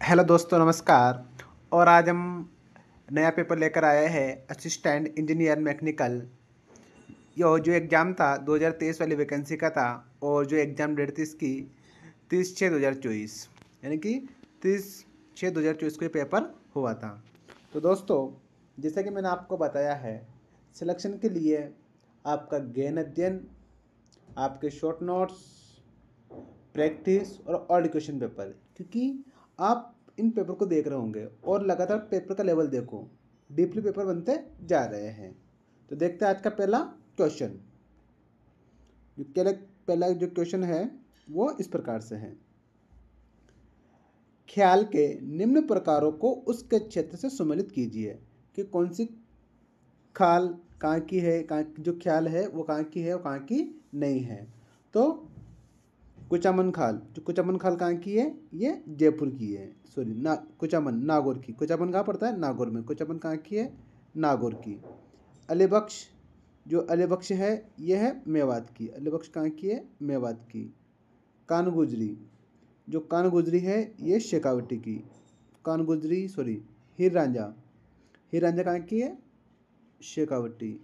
Hello दोस्तों, नमस्कार। और आज हम नया पेपर लेकर आए हैं असिस्टेंट इंजीनियर मैकेनिकल। यो जो एग्ज़ाम था 2023 वाली वैकेंसी का था। और जो एग्ज़ाम डेट थी इसकी 30/6/2024, यानी कि 30/6/2024 को ये पेपर हुआ था। तो दोस्तों, जैसा कि मैंने आपको बताया है, सिलेक्शन के लिए आपका गहन अध्ययन, आपके शॉर्ट नोट्स, प्रैक्टिस और ऑल क्वेश्चन पेपर, क्योंकि आप इन पेपर को देख रहे होंगे और लगातार पेपर का लेवल देखो, डीपली पेपर बनते जा रहे हैं। तो देखते हैं आज का पहला क्वेश्चन। पहला जो क्वेश्चन है वो इस प्रकार से है। ख्याल के निम्न प्रकारों को उसके क्षेत्र से सम्मिलित कीजिए कि कौन सी खाल कहाँ की है, कहाँ जो ख्याल है वो कहाँ की है और कहाँ की नहीं है। तो कुचामन खाल, जो कुचामन खाल कहाँ की है, ये जयपुर की है। सॉरी, कुचामन नागौर की। कुचामन कहाँ पड़ता है? नागौर में। कुचामन कहाँ की है? नागौर की। अलीबख्श, जो अलीबख्श है ये है मेवात की। अलीबख्श कहाँ की है? मेवात की। कानगुजरी, जो कानगुजरी है ये शेखावटी की। कानगुजरी, सॉरी, हीर रांझा, हीर रांझा कहाँ की है? शेखावटी।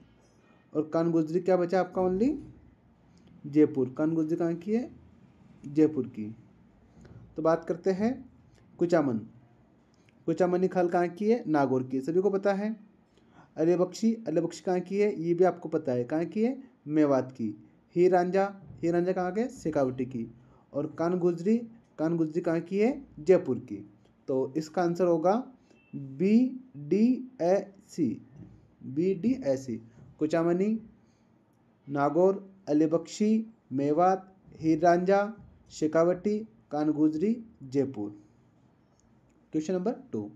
और कानगुजरी क्या बचा आपका? ओनली जयपुर। कानगुजरी कहाँ की है? जयपुर की। तो बात करते हैं कुचामन। कुचामनी खाल कहाँ की है? नागौर की, सभी को पता है। अलीबख्शी, अलीबख्शी कहाँ की है? ये भी आपको पता है। कहाँ की है? मेवात की। हीर रांझा, हीर रांझा कहाँ के? शेखावटी की। और कानगुजरी, कानगुजरी कहाँ की है? जयपुर की। तो इसका आंसर होगा BDAC। BDAC। Kuchamani, Nagaur, Alibakhshi, Mewat, Heer Ranjha, Shekhawati, Kangujri, Jaipur. Question number 2।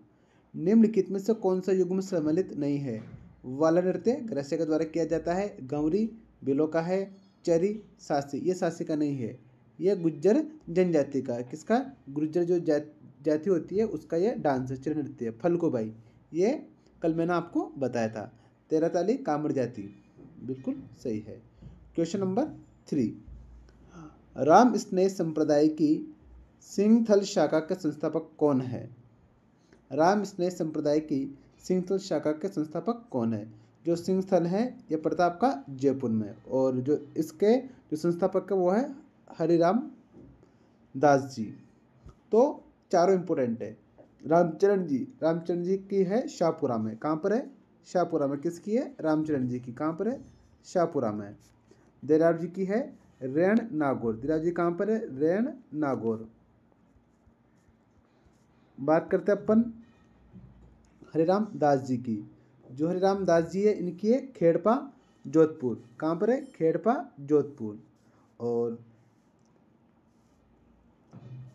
निम्नलिखित में से कौन सा युग्म सम्मिलित नहीं है? वाला नृत्य ग्रस्य के द्वारा किया जाता है। गंवरी बिलो का है। चरी सासी, ये सासी का नहीं है, ये गुज्जर जनजाति का है। किसका? गुज्जर जो जाति होती है उसका ये डांस है, चरी नृत्य है। फलकोबाई, ये कल मैंने आपको बताया था। तेराताली कामड़ जाति, बिल्कुल सही है। Question number 3। राम स्नेह संप्रदाय की सिंहथल शाखा के संस्थापक कौन है? राम स्नेह संप्रदाय की सिंहथल शाखा के संस्थापक कौन है? जो सिंहथल है ये पड़ता आपका जयपुर में, और जो इसके जो संस्थापक है वो है हरिराम दास जी। तो चारों इंपोर्टेंट है। रामचरण जी, रामचरण जी की है शाहपुरा में। कहाँ पर है? शाहपुरा में। किसकी है? रामचरण जी की। कहाँ पर है? शाहपुरा में। देराव जी की है रेण नागौर। देराव जी कहाँ पर है? रेण नागौर। बात करते हैं अपन हरिराम दास जी की। जो हरिराम दास जी है इनकी है खेड़पा जोधपुर। कहाँ पर है? खेड़पा जोधपुर। और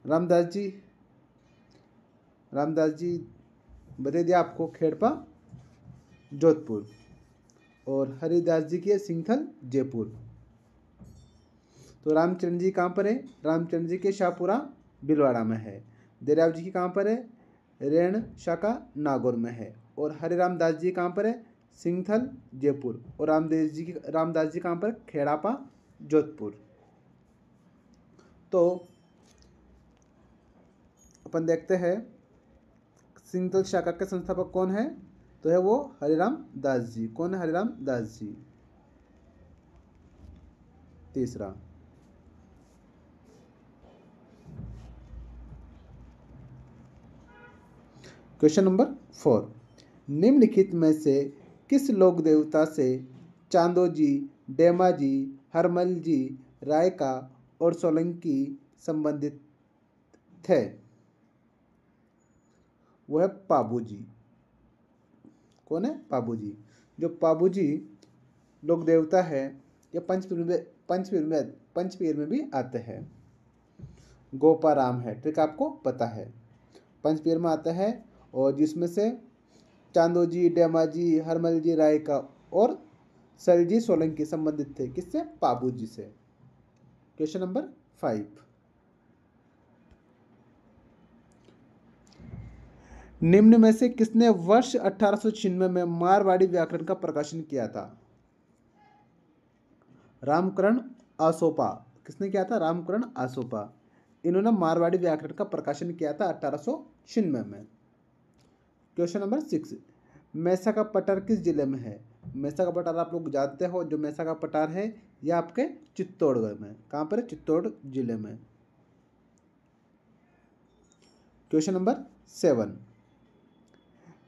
रामदास जी, रामदास जी बता दिया आपको, खेड़पा जोधपुर। और हरिदास जी की है सिंथल जयपुर। तो रामचंद्र जी कहाँ पर है? रामचंद्र जी के शाहपुरा बिलवाड़ा में है। देराव जी की कहाँ पर है? रेण शाखा नागौर में है। और हरिराम दास जी कहाँ पर है? सिंथल जयपुर। और रामदास जी कहाँ पर? खेड़ापा जोधपुर। तो अपन देखते हैं सिंथल शाखा के संस्थापक कौन है। तो है वो हरिराम दास जी। कौन है? हरिराम दास जी। तीसरा, क्वेश्चन नंबर 4। निम्नलिखित में से किस लोक देवता से चांदो जी, डेमा जी, हरमल जी, रायका और सोलंकी संबंधित थे? वो है पाबू जी। कौन है? पाबू जी। जो पाबू जी लोक देवता है ये पंचपीर में भी आते हैं। गोपाराम है, ठीक, आपको पता है, पंचपीर में आता है। और जिसमें से चांदो जी, डेमा जी, हरमल जी, रायका और सलजी सोलंकी संबंधित थे। किससे? पाबू जी से। Question number 5। निम्न में से किसने वर्ष 1896 में मारवाड़ी व्याकरण का प्रकाशन किया था? रामकरण आसोपा। किसने किया था? रामकरण आसोपा। इन्होंने मारवाड़ी व्याकरण का प्रकाशन किया था 1896 में। क्वेश्चन नंबर 6, मैसा का पठार किस जिले में है? मैसा का पठार आप लोग जानते हो, जो मैसा का पठार है यह आपके चित्तौड़गढ़ में। कहाँ पर है? चित्तौड़ जिले में। क्वेश्चन नंबर 7,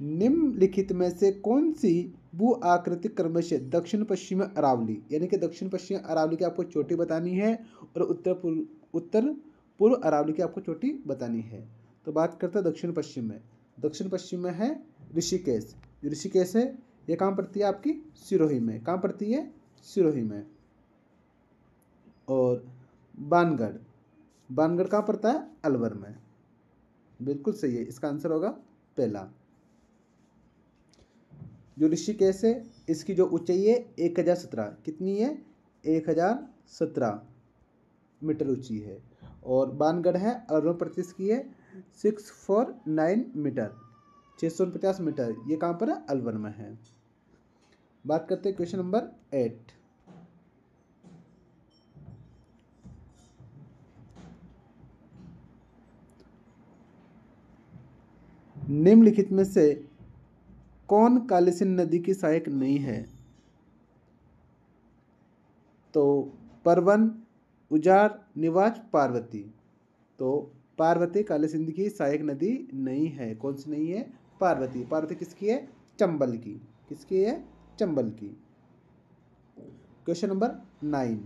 निम्नलिखित में से कौन सी भू आकृतिक क्रम से दक्षिण पश्चिम अरावली, यानी कि दक्षिण पश्चिम अरावली की आपको चोटी बतानी है और उत्तर पूर्व अरावली की आपको चोटी बतानी है। तो बात करते हैं दक्षिण पश्चिम में। दक्षिण पश्चिम में है ऋषिकेश। ऋषिकेश है ये कहाँ पड़ती है? आपकी सिरोही में। कहाँ पड़ती है? सिरोही में। और बानगढ़, बानगढ़ कहाँ पड़ता है? अलवर में। बिल्कुल सही है, इसका आंसर होगा पहला। जो ऋषिकेश है इसकी जो ऊंचाई है 1017, कितनी है? 1017 मीटर ऊंची है। और बानगढ़ है अलवर प्रदेश की है 649 मीटर, 649 मीटर। ये कहाँ पर है? अलवर में है। बात करते हैं क्वेश्चन नंबर 8, निम्नलिखित में से कौन कालीसिंध नदी की सहायक नहीं है? तो परवन, उजाड़, निवाज, पार्वती। तो पार्वती कालीसिंध की सहायक नदी नहीं है। कौन सी नहीं है? पार्वती। पार्वती किसकी है? चंबल की। किसकी है? चंबल की। क्वेश्चन नंबर 9,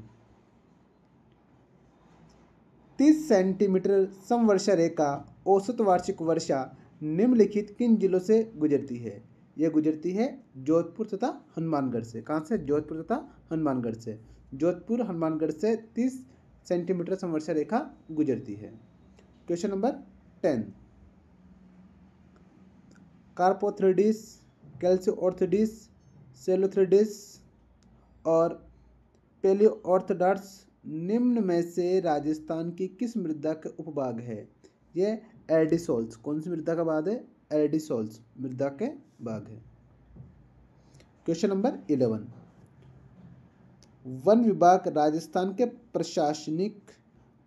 30 सेंटीमीटर समवर्षा रेखा औसत वार्षिक वर्षा निम्नलिखित किन जिलों से गुजरती है? यह गुजरती है जोधपुर तथा हनुमानगढ़ से। कहाँ से? जोधपुर तथा हनुमानगढ़ से। जोधपुर हनुमानगढ़ से 30 सेंटीमीटर समवर्षा रेखा गुजरती है। क्वेश्चन नंबर 10, कार्पोथ्रिडिस, कैल्सियोऑर्थोडिस, सेलोथ्रिडिस और पेलियोऑर्थोडॉट्स निम्न में से राजस्थान की किस मृदा के उपभाग है? ये एडिसोल्स। कौन सी मृदा का भाग है? एडिसोल्स मृदा के भाग है। क्वेश्चन नंबर 11, वन विभाग राजस्थान के प्रशासनिक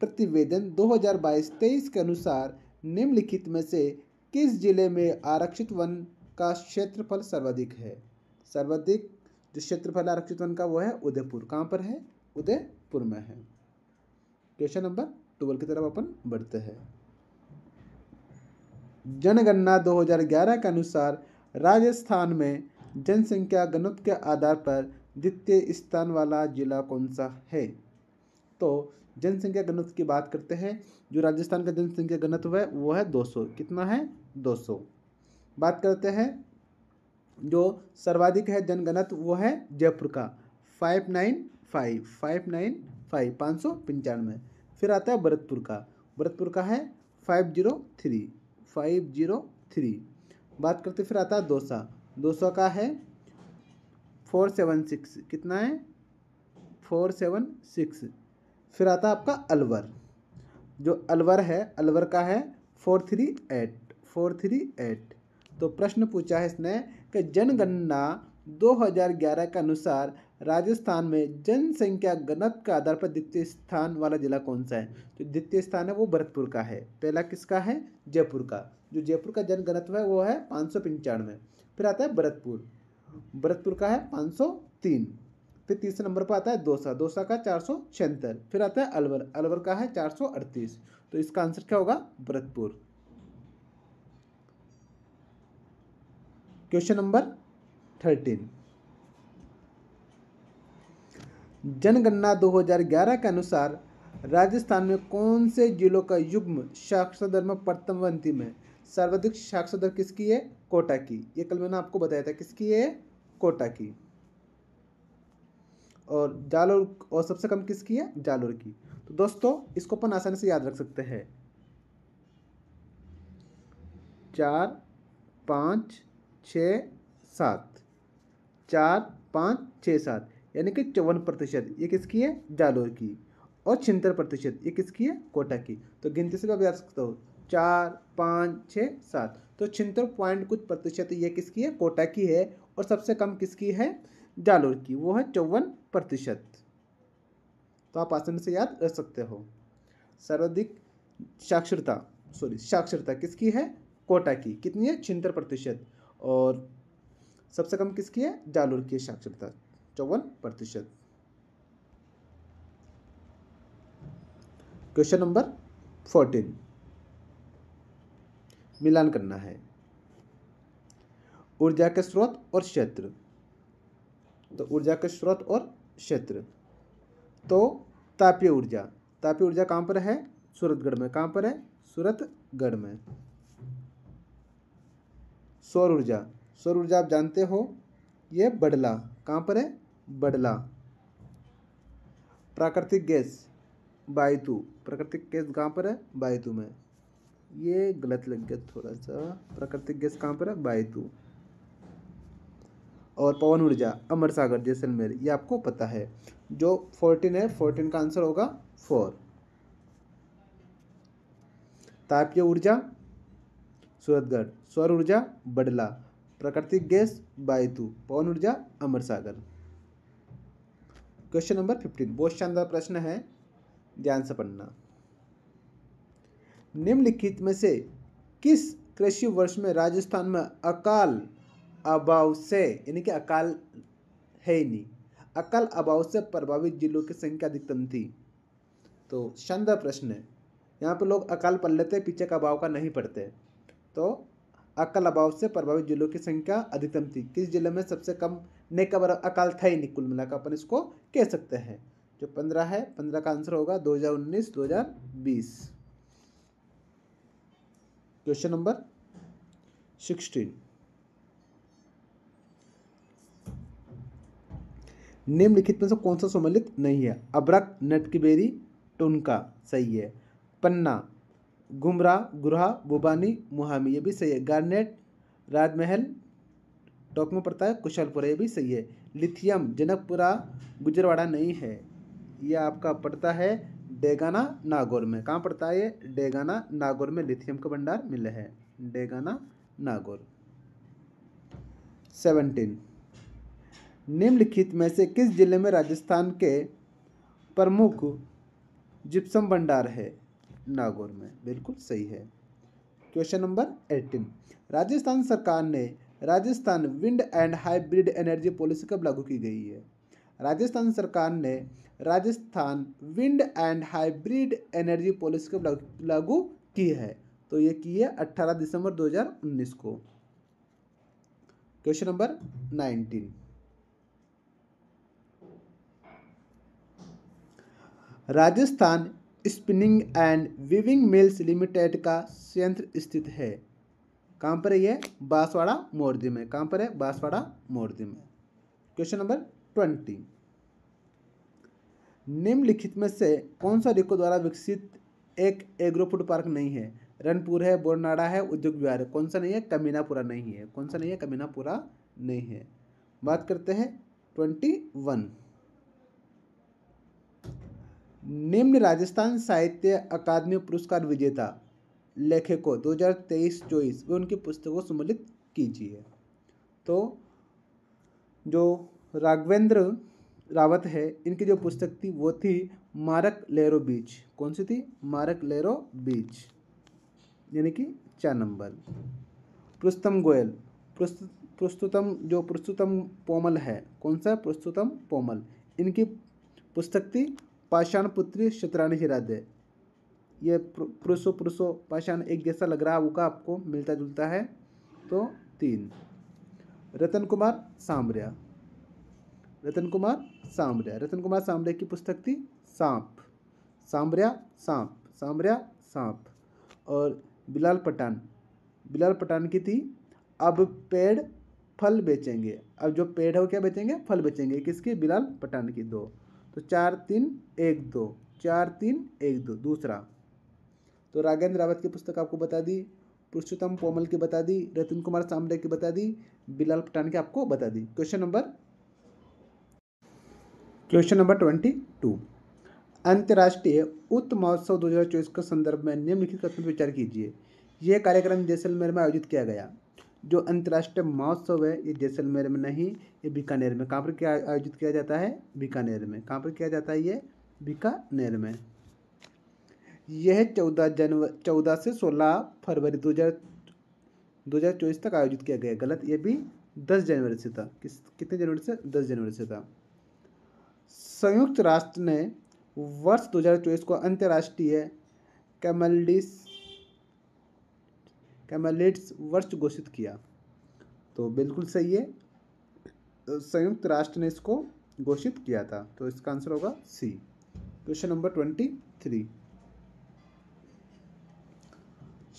प्रतिवेदन 2022-23 के अनुसार निम्नलिखित में से किस जिले में आरक्षित वन का क्षेत्रफल सर्वाधिक है? सर्वाधिक जो क्षेत्रफल आरक्षित वन का वो है उदयपुर। कहाँ पर है? उदयपुर में है। क्वेश्चन नंबर 12 की तरफ अपन बढ़ते हैं। जनगणना 2011 के अनुसार राजस्थान में जनसंख्या घनत्व के आधार पर द्वितीय स्थान वाला जिला कौन सा है? तो जनसंख्या घनत्व की बात करते हैं। जो राजस्थान का जनसंख्या घनत्व है वो है 200। कितना है? 200। बात करते हैं जो सर्वाधिक है जनघनत्व वो है जयपुर का 595 595। फिर आता है भरतपुर का, भरतपुर का है 503। बात करते फिर आता है दौसा, दौसा का है 476। कितना है? 476। फिर आता है आपका अलवर, जो अलवर है अलवर का है 438। तो प्रश्न पूछा है इसने कि जनगणना 2011 के अनुसार राजस्थान में जनसंख्या घनत्व के आधार पर द्वितीय स्थान वाला जिला कौन सा है? तो द्वितीय स्थान है वो भरतपुर का है। पहला किसका है? जयपुर का। जो जयपुर का जनघनत्व है वो है 595। फिर आता है भरतपुर, भरतपुर का है 503। फिर तीसरे नंबर पर आता है दौसा, दौसा का 476। फिर आता है अलवर, अलवर का है 438। तो इसका आंसर क्या होगा? भरतपुर। क्वेश्चन नंबर 13, जनगणना 2011 के अनुसार राजस्थान में कौन से जिलों का युग्म साक्षरता दर में प्रथम व अंतिम है? सर्वाधिक साक्षरता दर किसकी है? कोटा की। ये कल मैंने आपको बताया था, किसकी है? कोटा की। और जालोर, और सबसे कम किसकी है? जालोर की। तो दोस्तों इसको अपन आसानी से याद रख सकते हैं, 4 5 6 7, 4 5 6 7, यानी कि 54% ये किसकी है? जालोर की। और 76% ये किसकी है? कोटा की। तो गिनती से भी आप याद सकते हो 4 5 6 7। तो 76 पॉइंट कुछ प्रतिशत ये किसकी है? कोटा की है। और सबसे कम किसकी है? जालोर की, वो है 54%। तो आप आसानी से याद रख सकते हो। सर्वाधिक साक्षरता किसकी है? कोटा की। कितनी है? 76%। और सबसे कम किसकी है? जालोर की साक्षरता 54%। क्वेश्चन नंबर 14 मिलान करना है। ऊर्जा के स्रोत और क्षेत्र। तो ऊर्जा के स्रोत और क्षेत्र, तो तापीय ऊर्जा कहाँ पर है? सूरतगढ़ में। कहाँ पर है? सूरतगढ़ में। सौर ऊर्जा आप जानते हो, ये बडला। कहाँ पर है? बडला। प्राकृतिक गैस बायतू कहाँ पर है? बायतू में। ये गलत लग गया थोड़ा सा। प्राकृतिक गैस कहाँ पर है? बायतू। और पवन ऊर्जा अमर सागर जैसलमेर, ये आपको पता है। जो 14 है, 14 का आंसर होगा 4। तापीय ऊर्जा सूरतगढ़, सौर ऊर्जा बडला, प्राकृतिक गैस बायतू, पवन ऊर्जा अमर सागर। क्वेश्चन नंबर 15 बहुत शानदार प्रश्न है, ध्यान से पढ़ना। निम्नलिखित में से किस कृषि वर्ष में राजस्थान में अकाल अभाव से, यानी कि अकाल है ही नहीं, अकाल अभाव से प्रभावित जिलों की संख्या अधिकतम थी? तो शानदार प्रश्न है। यहाँ पे लोग अकाल पढ़ लेते, पीछे का अभाव का नहीं पढ़ते। तो अकाल अभाव से प्रभावित जिलों की संख्या अधिकतम थी। किस जिले में सबसे कम ने का अकाल था ही नहीं, कुल मिलाकर अपन इसको कह सकते हैं। जो 15 है, 15 का आंसर होगा 2019-2020। क्वेश्चन नंबर 16 निम्नलिखित में से कौन सा सम्मिलित नहीं है? अब्रक, नटकीबेरी, टुनका सही है। पन्ना, गुमरा, गुरहा, बुबानी, मुहामी, ये भी सही है। गार्नेट, राजमहल, टोक में पड़ता है कुशलपुरा, ये भी सही है। लिथियम, जनकपुरा, गुजरवाड़ा नहीं है, यह आपका पड़ता है डेगाना नागौर में। कहाँ पड़ता है ये? डेगाना नागौर में लिथियम का भंडार मिला है, डेगाना नागौर। 17 निम्नलिखित में से किस जिले में राजस्थान के प्रमुख जिप्सम भंडार है? नागौर में, बिल्कुल सही है। क्वेश्चन नंबर 18 राजस्थान सरकार ने Rajasthan wind and hybrid energy policy कब लागू की गई है? राजस्थान सरकार ने Rajasthan wind and hybrid energy policy कब लागू की है? तो ये की है 18 दिसंबर 2019 को। Question number 19 Rajasthan spinning and weaving mills limited का संयंत्र स्थित है? कहाँ पर है ये? बांसवाड़ा मोरदी में। कहाँ पर है? बांसवाड़ा मोरदी में। क्वेश्चन नंबर 20 निम्नलिखित में से कौन सा रिको द्वारा विकसित एक एग्रो फूड पार्क नहीं है? रनपुर है, बोरनाड़ा है, उद्योग विहार है। कौन सा नहीं है? कमीनापुरा नहीं है। कौन सा नहीं है? कमीनापुरा नहीं है। बात करते हैं 21 निम्न राजस्थान साहित्य अकादमी पुरस्कार विजेता लेखकों 2023-24 वे उनकी पुस्तकों सम्मिलित कीजिए। तो जो राघवेंद्र रावत है, इनकी जो पुस्तक थी वो थी मारक लेरो बीच। कौन सी थी? मारक लेरो बीच, यानी कि 4 नंबर। पुरुषोत्तम गोयल, पुरुषोत्तम पोमल है। कौन सा? पुरुषोत्तम पोमल। इनकी पुस्तक थी पाषाण पुत्री शतरानी हिरादे। ये पुरुषो पाषाण एक जैसा लग रहा होगा आपको, मिलता जुलता है। तो 3 रतन कुमार सामरिया की पुस्तक थी सांप, सांप। और बिलाल पठान की थी अब पेड़ फल बेचेंगे। अब जो पेड़ है वो क्या बेचेंगे? फल बेचेंगे। किसकी? बिलाल पठान की। 2 तो 4-3-1-2 दूसरा। तो राघवेंद्र रावत की पुस्तक आपको बता दी, पुरुषोत्तम पोमल की बता दी, रतन कुमार सामरे की बता दी, बिलाल पठान की आपको बता दी। क्वेश्चन नंबर 22 अंतर्राष्ट्रीय उत्त महोत्सव 2024 के संदर्भ में निम्नलिखित कथन पर विचार कीजिए। यह कार्यक्रम जैसलमेर में आयोजित किया गया। जो अंतर्राष्ट्रीय महोत्सव है ये जैसलमेर में नहीं, ये बीकानेर में। कहाँ पर क्या आयोजित किया जाता है? बीकानेर में। कहाँ पर किया जाता है ये? बीकानेर में। यह 14 से 16 फरवरी 2024 तक आयोजित किया गया। गलत, ये भी 10 जनवरी से था। कितने जनवरी से? 10 जनवरी से था। संयुक्त राष्ट्र ने वर्ष 2024 को अंतर्राष्ट्रीय कैमलिड्स वर्ष घोषित किया। तो बिल्कुल सही है, संयुक्त राष्ट्र ने इसको घोषित किया था। तो इसका आंसर होगा सी। क्वेश्चन नंबर 23,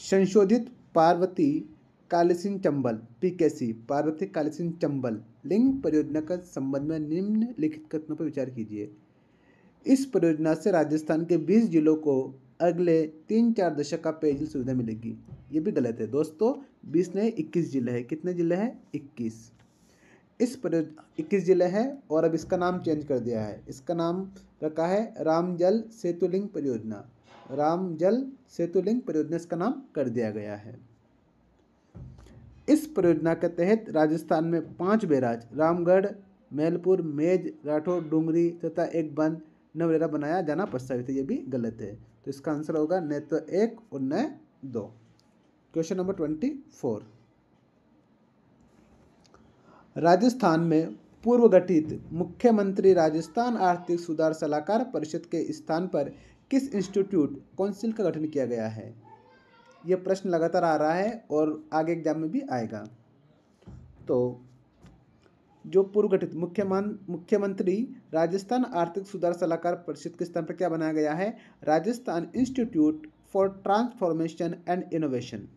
संशोधित पार्वती कालीसिंह चंबल PKC पार्वती कालीसिंह चंबल लिंक परियोजना का संबंध में निम्नलिखित कथनों पर विचार कीजिए। इस परियोजना से राजस्थान के 20 जिलों को अगले 3-4 दशक का पेयजल सुविधा मिलेगी। ये भी गलत है दोस्तों, 20 नहीं 21 जिले हैं। कितने जिले हैं? 21। इस परियोजना 21 जिले हैं और अब इसका नाम चेंज कर दिया है। इसका नाम रखा है रामजल सेतु लिंक परियोजना। रामजल सेतु लिंक परियोजना इसका नाम कर दिया गया है। इस परियोजना के तहत राजस्थान में 5 बैराज रामगढ़, मैलपुर, मेज, राठौर, डूंगरी तथा एक बंद नवरेरा बनाया जाना प्रस्तावित है। ये भी गलत है। तो इसका आंसर होगा न तो 1 और न 2। क्वेश्चन नंबर 24, राजस्थान में पूर्व गठित मुख्यमंत्री राजस्थान आर्थिक सुधार सलाहकार परिषद के स्थान पर किस इंस्टीट्यूट काउंसिल का गठन किया गया है? यह प्रश्न लगातार आ रहा है और आगे एग्जाम में भी आएगा। तो जो पूर्व गठित मुख्यमंत्री राजस्थान आर्थिक सुधार सलाहकार परिषद के स्थान पर क्या बनाया गया है? Rajasthan institute for transformation and innovation.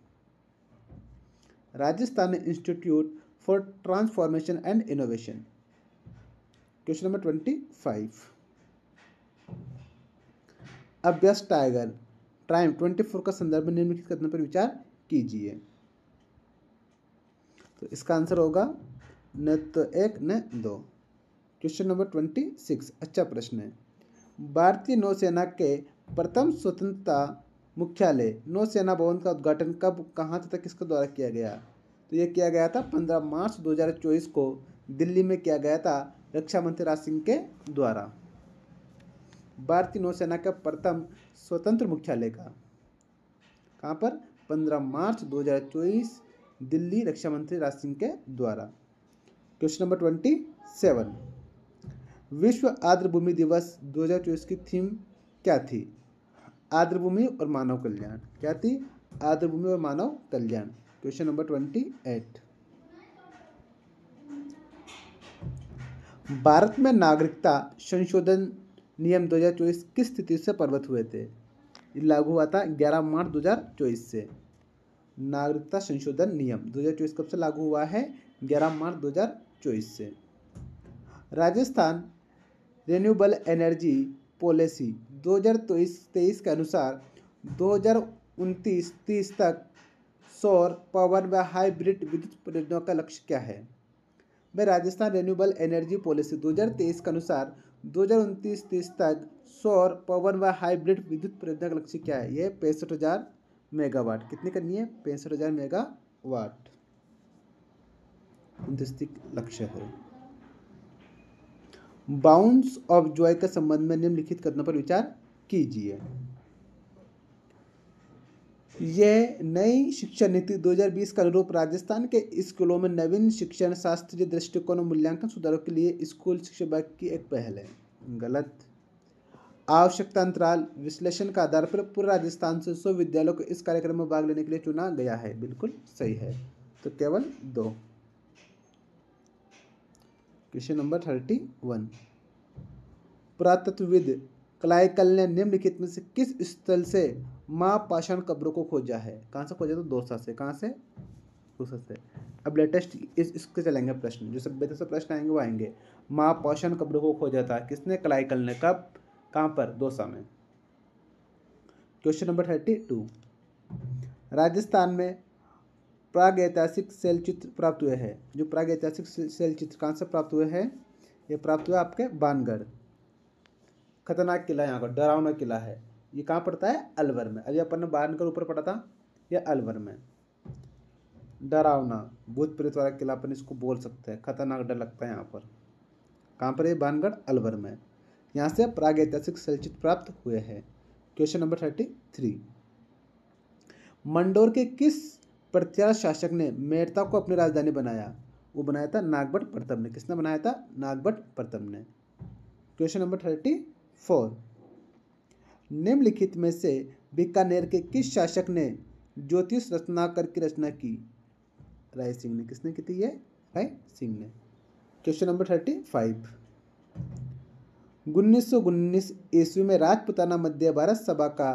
Rajasthan institute for transformation and innovation. Question number 25, अभ्यास टाइगर ट्राइम 24 का संदर्भ में निम्नलिखित कथनों पर विचार कीजिए। तो इसका आंसर होगा न तो 1 न 2। क्वेश्चन नंबर 26, अच्छा प्रश्न है। भारतीय नौसेना के प्रथम स्वतंत्रता मुख्यालय नौसेना भवन का उद्घाटन कब, कहाँ तथा किसके द्वारा किया गया? तो यह किया गया था 15 मार्च 2024 को दिल्ली में किया गया था रक्षा मंत्री राज सिंह के द्वारा। भारतीय नौसेना का प्रथम स्वतंत्र मुख्यालय का कहाँ पर? 15 मार्च 2024 दिल्ली, रक्षा मंत्री राज सिंह के द्वारा। क्वेश्चन नंबर 27, विश्व आर्द्रभूमि दिवस 2024 की थीम क्या थी? आर्द्रभूमि और मानव कल्याण। क्या थी? आर्द्रभूमि और मानव कल्याण। क्वेश्चन नंबर 28, भारत में नागरिकता संशोधन नियम 2024 किस तिथि से प्रवर्तित हुए थे? लागू हुआ था 11 मार्च 2024 से। नागरिकता संशोधन नियम 2024 कब से लागू हुआ है? 11 मार्च 2024 से। राजस्थान रिन्यूएबल एनर्जी पॉलिसी 2023 के अनुसार 2029-30 तक सौर, पवन व हाइब्रिड विद्युत परियोजनाओं का लक्ष्य क्या है? भाई, राजस्थान रिन्यूएबल एनर्जी पॉलिसी 2023 के अनुसार 2029-30 तक सौर, पवन व हाइब्रिड विद्युत परियोजना का लक्ष्य क्या है? यह 65,000 मेगावाट। कितनी करनी है? 65,000 मेगावाट लक्ष्य है। बाउंस ऑफ जॉय के संबंध में निम्नलिखित कथनों पर विचार कीजिए। यह नई शिक्षा नीति 2020 के अनुरूप राजस्थान के स्कूलों में नवीन शिक्षण, शास्त्रीय दृष्टिकोण और मूल्यांकन सुधारों के लिए स्कूल शिक्षा विभाग की एक पहल है। गलत। आवश्यकता अंतराल विश्लेषण का आधार पर पूरे राजस्थान से 100 विद्यालयों को इस कार्यक्रम में भाग लेने के लिए चुना गया है। बिल्कुल सही है। तो केवल 2। क्वेश्चन नंबर 31, पुरातत्वविद क्लाइकल ने निम्नलिखित में से किस स्थल से मां पाषाण कब्रों को खोजा है? कहाँ से खोजा? तो दौसा से। कहाँ से? दौसा से। अब लेटेस्ट इसके चलेंगे प्रश्न, जो सभ्यता से प्रश्न आएंगे वो आएंगे। मां पाषाण कब्रों को खोजा था किसने? क्लाइकल ने। कब? कहाँ पर? दौसा में। क्वेश्चन नंबर 32, राजस्थान में प्रागैतिहासिक शैलचित्र प्राप्त हुए हैं। जो प्रागैतिहासिक शैलचित्र कहाँ से प्राप्त हुए हैं? ये प्राप्त हुआ आपके बानगढ़। खतरनाक किला यहाँ का, डरावना किला है। ये कहाँ पड़ता है? अलवर में। अभी अपन ने बानगढ़ ऊपर पढ़ा था, ये अलवर में। डरावना भूत प्रेत वाला किला अपन इसको बोल सकते हैं। खतरनाक, डर लगता है यहाँ पर। कहाँ पर? ये बानगढ़, अलवर में। यहाँ से प्रागैतिहासिक शैलचित्र प्राप्त हुए हैं। क्वेश्चन नंबर 33, मंडोर के किस प्रत्यार्थ शासक ने मेड़ता को अपनी राजधानी बनाया? वो बनाया था नागभट्ट प्रताप ने। किसने बनाया था? नागभट्ट प्रताप ने। क्वेश्चन नंबर 34, निम्नलिखित में से बीकानेर के किस शासक ने ज्योतिष रत्नाकर की रचना की? राय सिंह ने। किसने की थी ये? राय सिंह ने। क्वेश्चन नंबर 35, 1919 ईस्वी में राजपुताना मध्य भारत सभा का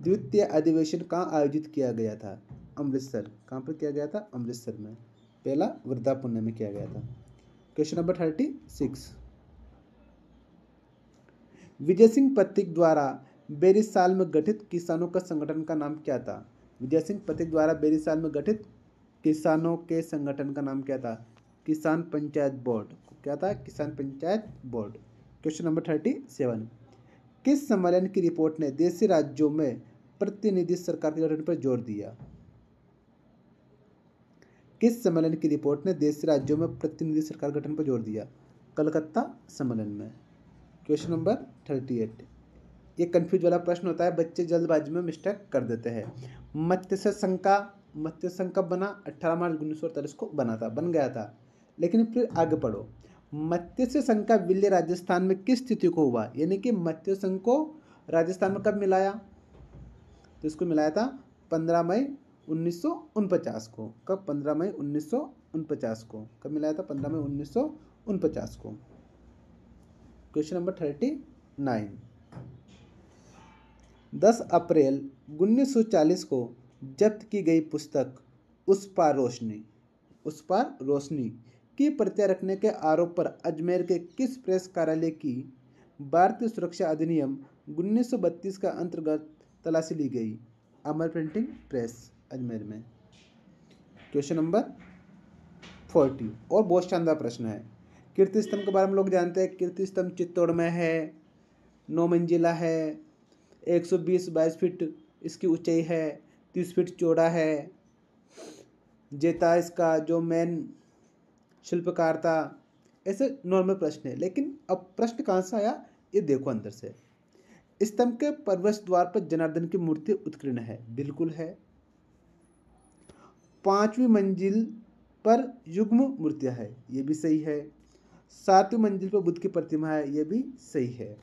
द्वितीय अधिवेशन कहाँ आयोजित किया गया था? अमृतसर। कहाँ पर किया गया था? अमृतसर में। पहला वृद्धापुण्य में किया गया था। क्वेश्चन नंबर 36, विजय सिंह पथिक द्वारा बेरीसाल में गठित किसानों का संगठन का नाम क्या था? विजय सिंह पथिक द्वारा बेरीसाल में गठित किसानों के संगठन का नाम क्या था? किसान पंचायत बोर्ड। क्या था? किसान पंचायत बोर्ड। क्वेश्चन नंबर 37, किस सम्मेलन की रिपोर्ट ने देशी राज्यों में प्रतिनिधि सरकार के गठन पर जोर दिया? किस सम्मेलन की रिपोर्ट ने देशी राज्यों में प्रतिनिधि सरकार गठन पर जोर दिया? कलकत्ता सम्मेलन में। क्वेश्चन नंबर 38, ये कंफ्यूज वाला प्रश्न होता है, बच्चे जल्दबाजी में मिस्टेक कर देते हैं। मत्स्य संघ कब बना? 18 मार्च 1948 को बन गया था। लेकिन फिर आगे पढ़ो, मत्स्य संघ का विलय राजस्थान में किस तिथि को हुआ? यानी कि मत्स्य संघ को राजस्थान में कब मिलाया? तो इसको मिलाया था 15 मई 1949 को। कब? 15 मई 1949 को। कब मिलाया था? 15 मई 1949 को। क्वेश्चन नंबर 39, 10 अप्रैल 1940 को जब्त की गई पुस्तक उस पार रोशनी की प्रतियां रखने के आरोप पर अजमेर के किस प्रेस कार्यालय की भारतीय सुरक्षा अधिनियम 1932 का अंतर्गत तलाशी ली गई? अमर प्रिंटिंग प्रेस, अजमेर में। क्वेश्चन नंबर 40, और बहुत शानदार प्रश्न है। कीर्ति स्तंभ के बारे में लोग जानते हैं। कीर्ति स्तंभ चित्तौड़ में है, 9 मंजिला है, 120-22 फीट इसकी ऊंचाई है, 30 फीट चौड़ा है। जेता इसका जो मेन शिल्पकार था। ऐसे नॉर्मल प्रश्न है, लेकिन अब प्रश्न कहाँ से आया ये देखो अंदर से। स्तंभ के प्रवेश द्वार पर जनार्दन की मूर्ति उत्कीर्ण है। बिल्कुल है। 5वीं मंजिल पर युग्म मूर्तियां है। ये भी सही है। 7वीं मंजिल पर बुद्ध की प्रतिमा है। ये भी सही है।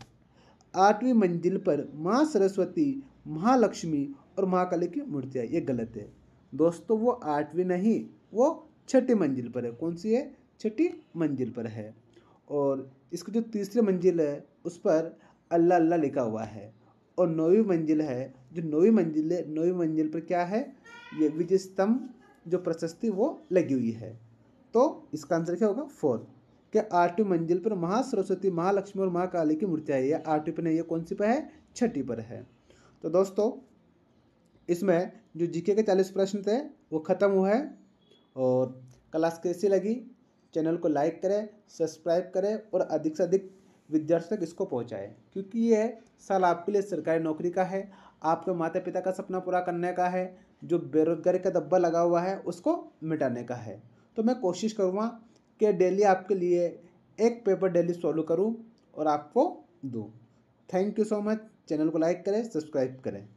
8वीं मंजिल पर माँ सरस्वती, महालक्ष्मी और महाकाली की मूर्तियां। ये गलत है दोस्तों, वो 8वीं नहीं, वो 6ठी मंजिल पर है। कौन सी है? 6ठी मंजिल पर है। और इसकी जो तीसरी मंजिल है उस पर अल्लाह अल्लाह लिखा हुआ है। और 9वीं मंजिल है, जो 9वीं मंजिल है, 9वीं मंजिल पर क्या है? ये विजय स्तंभ जो प्रशस्ति वो लगी हुई है। तो इसका आंसर क्या होगा? 4। क्या 8वीं मंजिल पर महासरस्वती, महालक्ष्मी और महाकाली की मूर्तियां है। 8वीं पर नहीं, ये कौन सी पर है? 6ठी पर है। तो दोस्तों इसमें जो जीके के 40 प्रश्न थे वो खत्म हुए हैं। और क्लास कैसी लगी? चैनल को लाइक करें, सब्सक्राइब करें और अधिक से अधिक विद्यार्थियों तक इसको पहुंचाएं, क्योंकि ये साल आपके लिए सरकारी नौकरी का है, आपके माता पिता का सपना पूरा करने का है, जो बेरोजगारी का धब्बा लगा हुआ है उसको मिटाने का है। तो मैं कोशिश करूँगा कि डेली आपके लिए एक पेपर डेली सॉल्व करूँ और आपको दूँ। Thank you so much. Channel को लाइक करें, सब्सक्राइब करें।